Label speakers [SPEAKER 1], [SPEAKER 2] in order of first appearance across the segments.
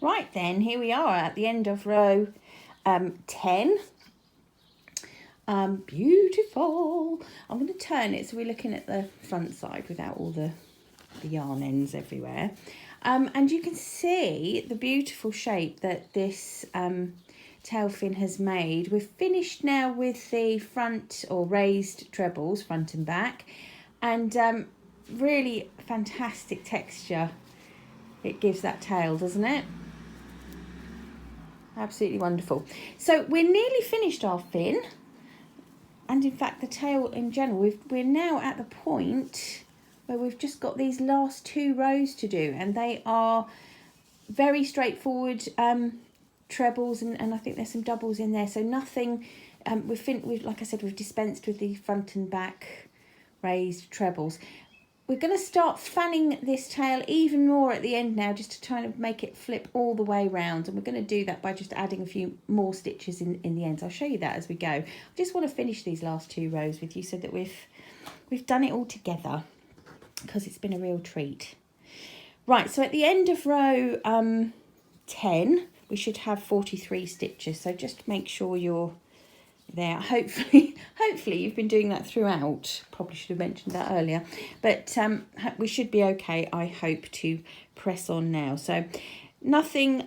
[SPEAKER 1] Right then, here we are at the end of row 10. Beautiful. I'm going to turn it so we're looking at the front side without all the yarn ends everywhere. And you can see the beautiful shape that this tail fin has made. We've finished now with the front or raised trebles, front and back, and really fantastic texture it gives that tail, doesn't it? Absolutely wonderful. So we're nearly finished our fin, and in fact the tail in general, we're now at the point where we've just got these last 2 rows to do, and they are very straightforward trebles, and I think there's some doubles in there, so nothing. We've like I said, we've dispensed with the front and back raised trebles. We're going to start fanning this tail even more at the end now, just to try and make it flip all the way round, and we're going to do that by just adding a few more stitches in the ends. I'll show you that as we go. I just want to finish these last 2 rows with you so that we've done it all together, because it's been a real treat. Right, so at the end of row 10 we should have 43 stitches, so just make sure you're there. Hopefully you've been doing that throughout. Probably should have mentioned that earlier, but we should be okay, I hope, to press on now. So nothing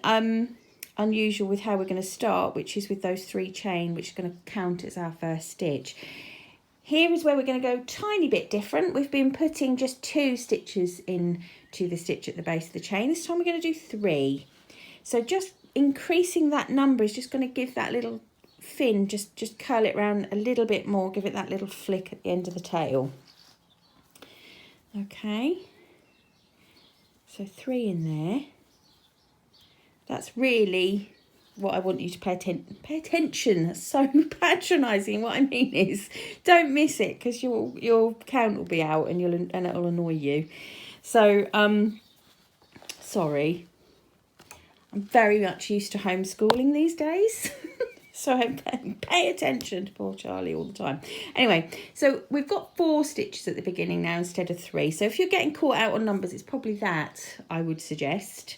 [SPEAKER 1] unusual with how we're going to start, which is with those 3 chain, which is going to count as our first stitch. Here is where we're going to go tiny bit different. We've been putting just 2 stitches into the stitch at the base of the chain. This time we're going to do 3. So just increasing that number is just going to give that little fin, just curl it round a little bit more, give it that little flick at the end of the tail. Okay, so 3 in there. That's really what I want you to pay attention. That's so patronising. What I mean is, don't miss it, because your count will be out and it'll annoy you. So sorry, I'm very much used to homeschooling these days. So I pay attention to poor Charlie all the time. Anyway, so we've got 4 stitches at the beginning now instead of 3. So if you're getting caught out on numbers, it's probably that I would suggest.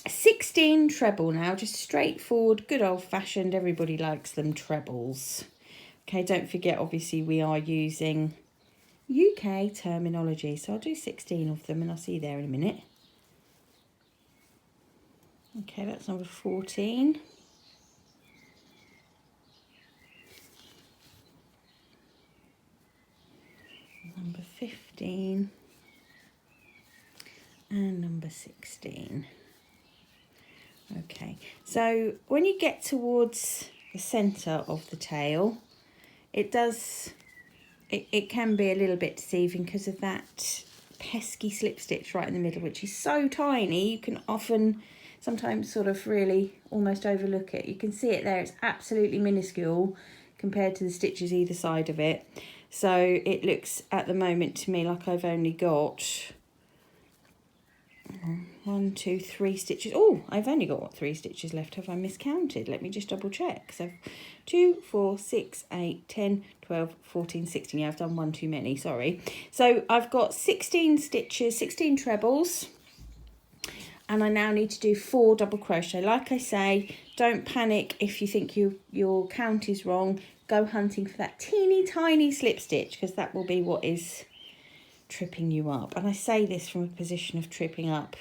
[SPEAKER 1] 16 treble now, just straightforward, good old-fashioned, everybody likes them trebles. Okay, don't forget, obviously, we are using UK terminology. So I'll do 16 of them and I'll see you there in a minute. Okay, that's number 14. Number 15 and number 16. Okay, so when you get towards the centre of the tail, it can be a little bit deceiving because of that pesky slip stitch right in the middle, which is so tiny you can often sometimes sort of really almost overlook it. You can see it there, it's absolutely minuscule compared to the stitches either side of it. So it looks at the moment to me like I've only got 1, 2, 3 stitches. Oh, I've only got 3 stitches left. Have I miscounted? Let me just double check. So 2, 4, 6, 8, 10, 12, 14, 16. Yeah, I've done 1 too many, sorry. So I've got 16 stitches, 16 trebles, and I now need to do 4 double crochet. Like I say, don't panic if you think your count is wrong. Go hunting for that teeny tiny slip stitch, because that will be what is tripping you up. And I say this from a position of tripping up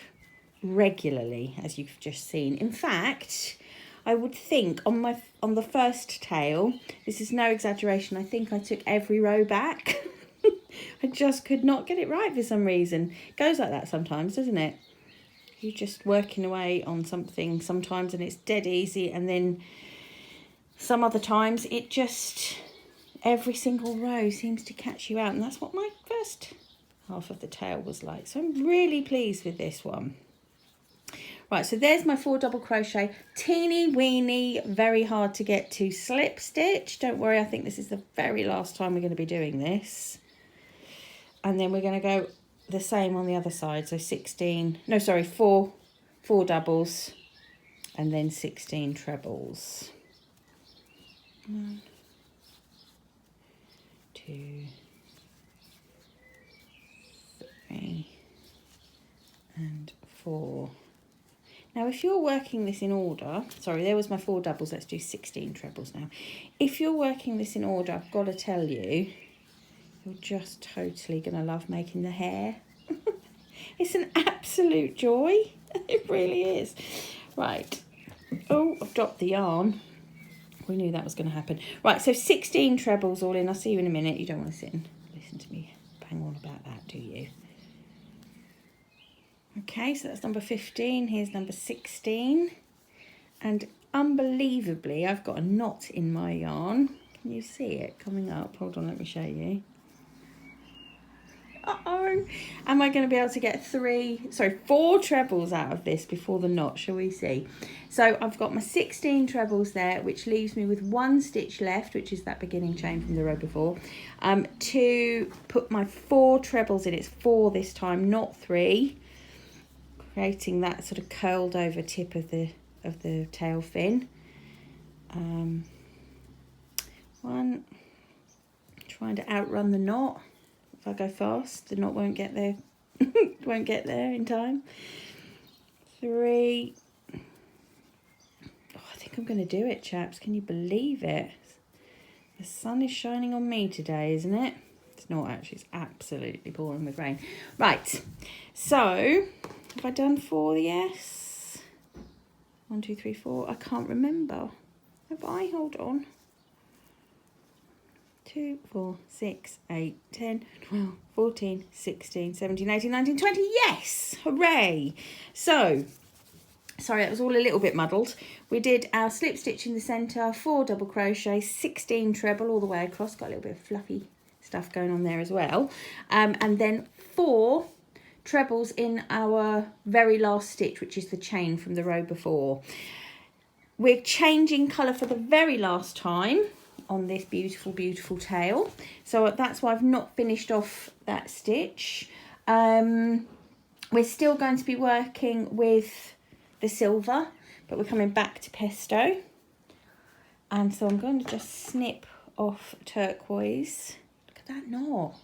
[SPEAKER 1] regularly, as you've just seen. In fact, I would think on the first tail, this is no exaggeration, I think I took every row back. I just could not get it right for some reason. It goes like that sometimes, doesn't it? You're just working away on something sometimes and it's dead easy, and then some other times it just, every single row seems to catch you out, and that's what my first half of the tail was like. So I'm really pleased with this one. Right, so there's my 4 double crochet, teeny weeny, very hard to get to slip stitch. Don't worry, I think this is the very last time we're going to be doing this. And then we're going to go the same on the other side. So 4 doubles and then 16 trebles. 1, 2, 3 and 4. Now, if you're working this in order, sorry, there was my 4 doubles. Let's do 16 trebles now. If you're working this in order, I've got to tell you, you're just totally going to love making the hair. It's an absolute joy. It really is. Right. Oh, I've dropped the yarn. We knew that was going to happen. Right, so 16 trebles all in. I'll see you in a minute. You don't want to sit and listen to me bang on about that, do you? Okay, so that's number 15. Here's number 16. And unbelievably, I've got a knot in my yarn. Can you see it coming up? Hold on, let me show you. Uh-oh. Am I going to be able to get 4 trebles out of this before the knot? Shall we see? So I've got my 16 trebles there, which leaves me with 1 stitch left, which is that beginning chain from the row before, to put my 4 trebles in. It's 4 this time, not 3, creating that sort of curled over tip of the tail fin. 1, trying to outrun the knot. If I go fast, the knot won't get there. Won't get there in time. 3. Oh, I think I'm going to do it, chaps. Can you believe it? The sun is shining on me today, isn't it? It's not actually. It's absolutely pouring with rain. Right. So, have I done 4? Yes. 1, 2, 3, 4. I can't remember. Have I? Hold on. 2, 4, 6, 8, 10, 12, 14, 16, 17, 18, 19, 20. Yes! Hooray! So, sorry, that was all a little bit muddled. We did our slip stitch in the centre, 4 double crochet, 16 treble all the way across. Got a little bit of fluffy stuff going on there as well. And then 4 trebles in our very last stitch, which is the chain from the row before. We're changing colour for the very last time on this beautiful, beautiful tail. So that's why I've not finished off that stitch. We're still going to be working with the silver, but we're coming back to pesto. And so I'm going to just snip off turquoise. Look at that knot.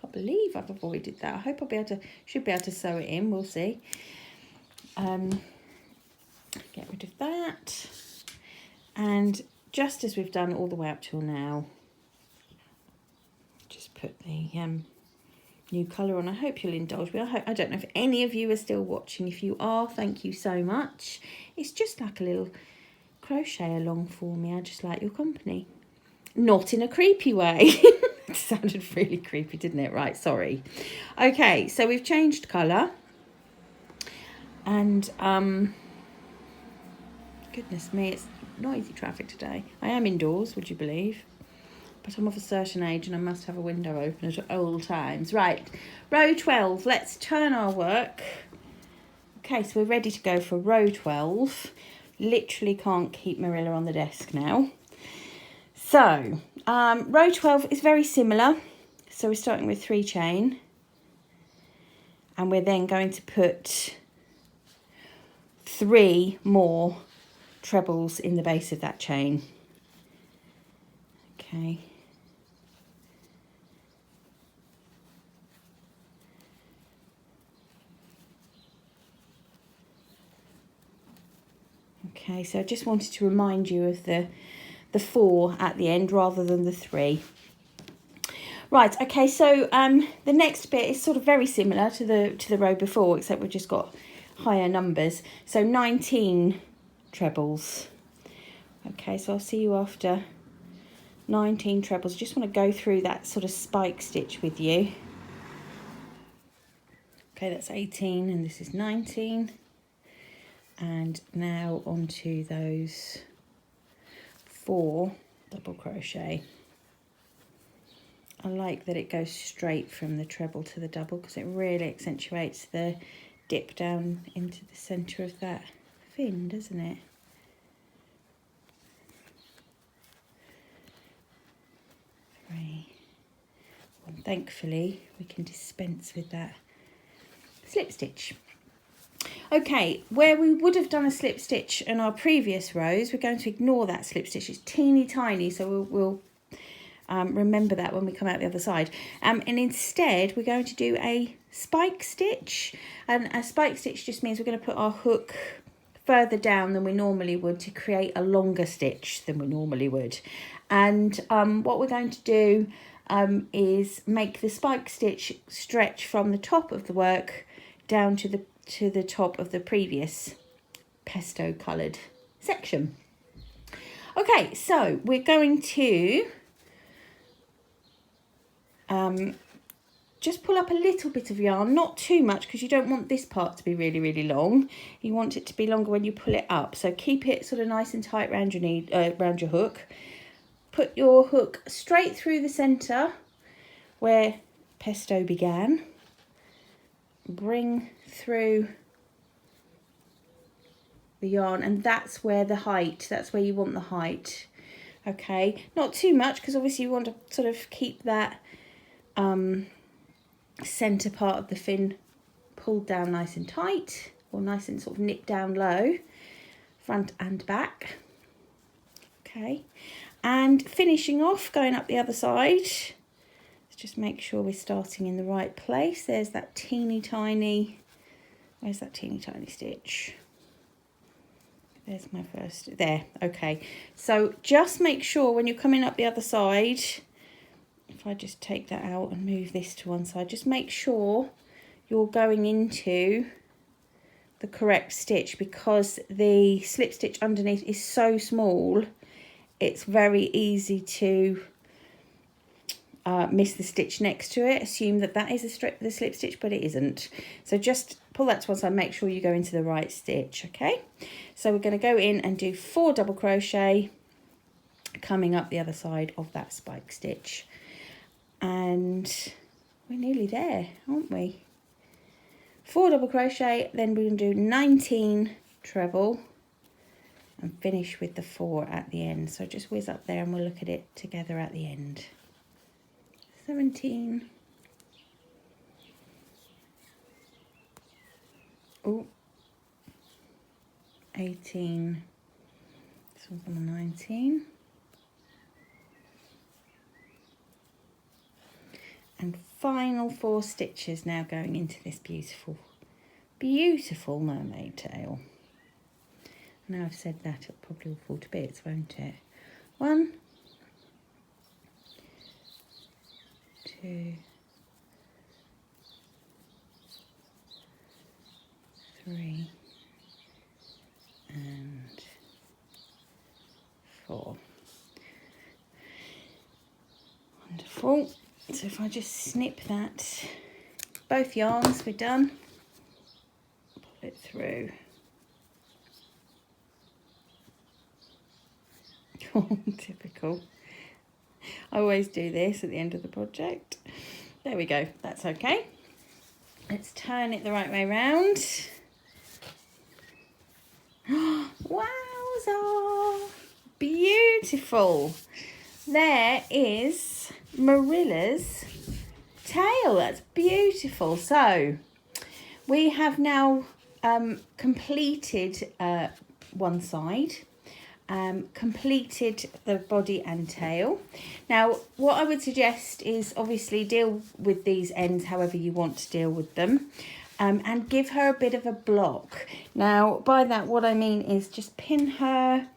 [SPEAKER 1] Can't believe I've avoided that. I hope I'll be able to, should be able to sew it in, we'll see. Get rid of that. And just as we've done all the way up till now, just put the new colour on. I hope you'll indulge me. I don't know if any of you are still watching. If you are, thank you so much. It's just like a little crochet along for me. I just like your company. Not in a creepy way. It sounded really creepy, didn't it? Right, sorry. Okay, so we've changed colour. And, goodness me, it's noisy traffic today. I am indoors, would you believe? But I'm of a certain age and I must have a window open at all times. Right, row 12. Let's turn our work. Okay, so we're ready to go for row 12. Literally can't keep Marilla on the desk now. So, row 12 is very similar. So we're starting with 3 chain. And we're then going to put 3 more trebles in the base of that chain. Okay. Okay, so I just wanted to remind you of the 4 at the end rather than the 3. Right, okay, so the next bit is sort of very similar to the row before, except we've just got higher numbers. So 19 trebles. Okay, so I'll see you after 19 trebles. Just want to go through that sort of spike stitch with you. Okay, that's 18 and this is 19. And now onto those 4 double crochet. I like that it goes straight from the treble to the double because it really accentuates the dip down into the centre of that fin, doesn't it? And thankfully we can dispense with that slip stitch. Okay, where we would have done a slip stitch in our previous rows, we're going to ignore that slip stitch. It's teeny tiny, so we'll remember that when we come out the other side. And instead we're going to do a spike stitch, and a spike stitch just means we're going to put our hook further down than we normally would to create a longer stitch than we normally would. And what we're going to do is make the spike stitch stretch from the top of the work down to the top of the previous pesto coloured section. Okay, so we're going to just pull up a little bit of yarn, not too much, because you don't want this part to be really, really long. You want it to be longer when you pull it up. So keep it sort of nice and tight around your hook. Put your hook straight through the centre where pesto began. Bring through the yarn, and that's where you want the height. Okay, not too much, because obviously you want to sort of keep that centre part of the fin pulled down nice and tight, or nice and sort of nipped down low, front and back. Okay, and finishing off, going up the other side. Let's just make sure we're starting in the right place. There's that teeny tiny, where's that teeny tiny stitch? There's my first, there, okay. So just make sure when you're coming up the other side, if I just take that out and move this to one side, just make sure you're going into the correct stitch, because the slip stitch underneath is so small, it's very easy to miss the stitch next to it, assume that is the slip stitch, but it isn't. So just pull that to one side, make sure you go into the right stitch. Okay, so we're going to go in and do 4 double crochet coming up the other side of that spike stitch, and we're nearly there, aren't we? 4 double crochet, then we're going to do 19 treble and finish with the 4 at the end. So just whiz up there and we'll look at it together at the end. 17, oh, 18, this one's on 19, and final 4 stitches now going into this beautiful, beautiful mermaid tail. Now I've said that, it'll probably all fall to bits, won't it? 1, 2, 3, and 4. Wonderful. So if I just snip that, both yarns, we're done. Pull it through. Oh, typical. I always do this at the end of the project. There we go, that's okay. Let's turn it the right way round. Wowza! Beautiful. There is Marilla's tail. That's beautiful. So we have now completed one side. Completed the body and tail. Now what I would suggest is obviously deal with these ends however you want to deal with them, and give her a bit of a block. Now by that what I mean is just pin her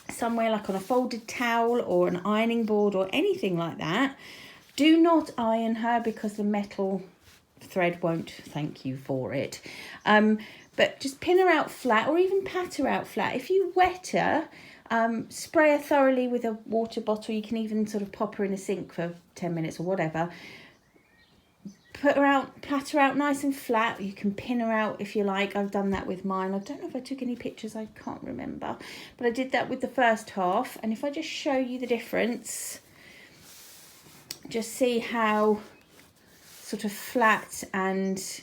[SPEAKER 1] somewhere like on a folded towel or an ironing board or anything like that. Do not iron her because the metal thread won't thank you for it. But just pin her out flat, or even pat her out flat. If you wet her, spray her thoroughly with a water bottle. You can even sort of pop her in a sink for 10 minutes or whatever. Put her out, pat her out nice and flat. You can pin her out if you like. I've done that with mine. I don't know if I took any pictures, I can't remember. But I did that with the first half. And if I just show you the difference, just see how sort of flat and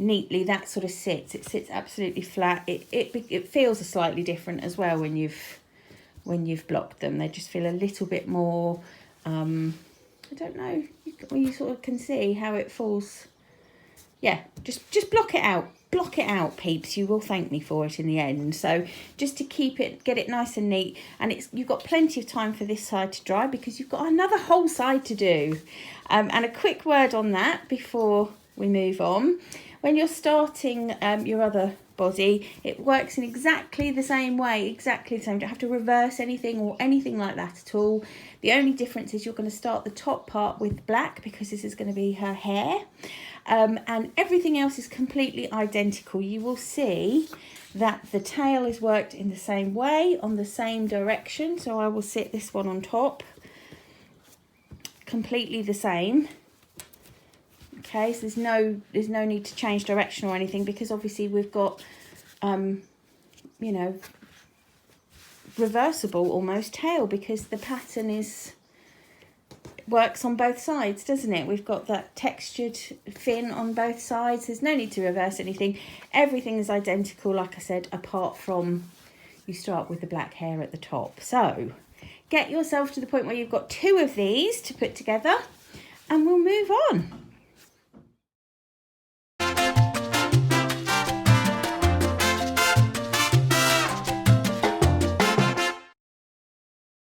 [SPEAKER 1] neatly that sort of sits. It sits absolutely flat. It feels slightly different as well when you've blocked them. They just feel a little bit more I don't know, you sort of can see how it falls. Yeah, just block it out, peeps. You will thank me for it in the end. So just to keep it, get it nice and neat, and you've got plenty of time for this side to dry because you've got another whole side to do. And a quick word on that before we move on. When you're starting your other body, it works in exactly the same way, exactly the same. You don't have to reverse anything or anything like that at all. The only difference is you're going to start the top part with black because this is going to be her hair, and everything else is completely identical. You will see that the tail is worked in the same way, on the same direction. So I will sit this one on top, completely the same. Okay, so there's no need to change direction or anything, because obviously we've got you know, reversible almost tail, because the pattern works on both sides, doesn't it? We've got that textured fin on both sides. There's no need to reverse anything. Everything is identical, like I said, apart from you start with the black hair at the top. So get yourself to the point where you've got 2 of these to put together, and we'll move on.